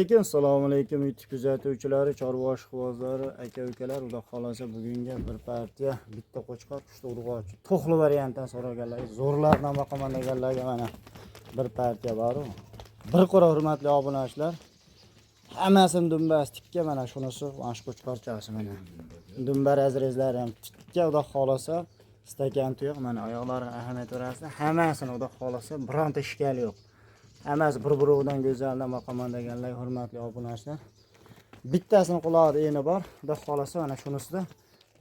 Assalomu alaykum YouTube kuzatuvchilari, chorva ishqibozlari, aka-ukalar, xudo xolasa bugunga bir partiya bitta qo'chqor qushda urg'ochi to'xli variantdan so'raganlar, zo'rlardan boqaman deganlarga mana bir partiya bor. Bir qora hurmatli obunachilar, hammasini dumbasi tikka, mana shunisi mana shu qo'chqorchasi mana. Dumbar azrezlari ham tikka, xudo xolasa stakan tuyoq, mana oyoqlari ahamiyat berasizlar. Hammasini xudo xolasa bironta ishkali yo'q. Hammasi bir-biridan go'zaldan boqaman deganlar, hurmatli obunachilar. Bittasini qulog'ida eni bor, xudo xolasa mana shunisida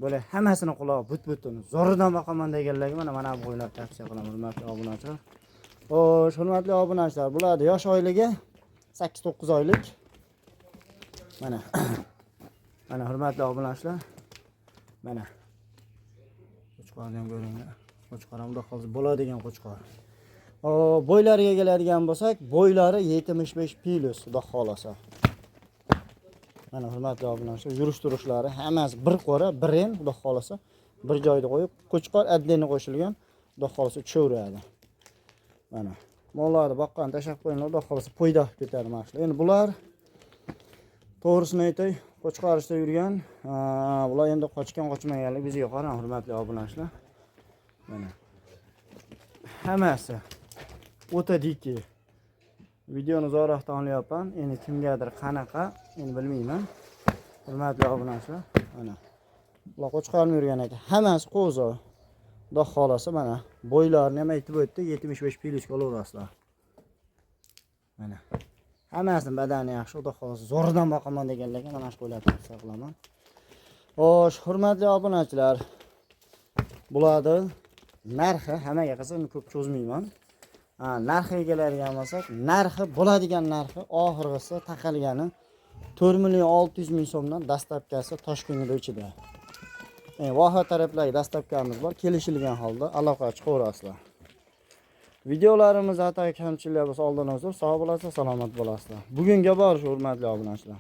böyle hammasini qulog'i but-butun. Zo'ridan boqaman deganlarga mana bu o'ylab tavsiya qilaman, hurmatli obunachilar. Xo'sh, hurmatli obunachilar, bularning yosh oyligi 8-9 oylik. Mana mana hurmatli obunachilar. Mana qo'chqorni ham ko'ringlar. Qo'chqor ham xudo xolasa bo'ladigan qo'chqor. Boylariga keladigan bo'lsak, boylari 75 plus, xudo xolasa. Mana hurmatli obunachilar, yurish-turishlari hammasi bir qora, bir en, xudo xolasa, bir joyda qo'yib, qo'chqor addeni qo'shilgan, xudo xolasa tushaveradi. Mana mollarni boqqan tashab qo'yinglar, xudo xolasa poyda ketadi mana shular. Endi bular to'g'risini aytay, qo'chqorishda yurgan, bular endi qochmaganlik bizga qarang, hurmatli obunachilar. Mana hammasi o'ta diki. Videoni uzoqroqdan olyapman. Endi kimgadir qanaqa, endi bilmayman. Hurmatli obunachilar, mana bular qo'chqorni yurgan ekan. Hammasi qo'zo. Xudo xolasa mana bo'ylarini ham aytib o'tdi, 75 plus olaverasizlar. Mana hammasining badani yaxshi, xudo xolasa zo'ridan boqaman deganlarga mana shu qo'ylarni tavsiya qilaman. Xo'sh, hurmatli obunachilar, bularni narxi hammaga qilsa ko'p cho'zmayman. Narxiga keladigan bo'lsak, narxi bo'ladigan narxi oxirgisi taqalgani 4.600.000 so'mdan dastlabkasi Toshkentda ichida. Voha taraflarga dastlabkamiz bor, kelishilgan holda aloqa chiqaverasizlar. Videolarimiz xato kamchiliklar bo'lsa oldindan uzr, sog' bo'lasizlar, salomat bo'lasizlar. Bugunga bor shu hurmatli obunachilar.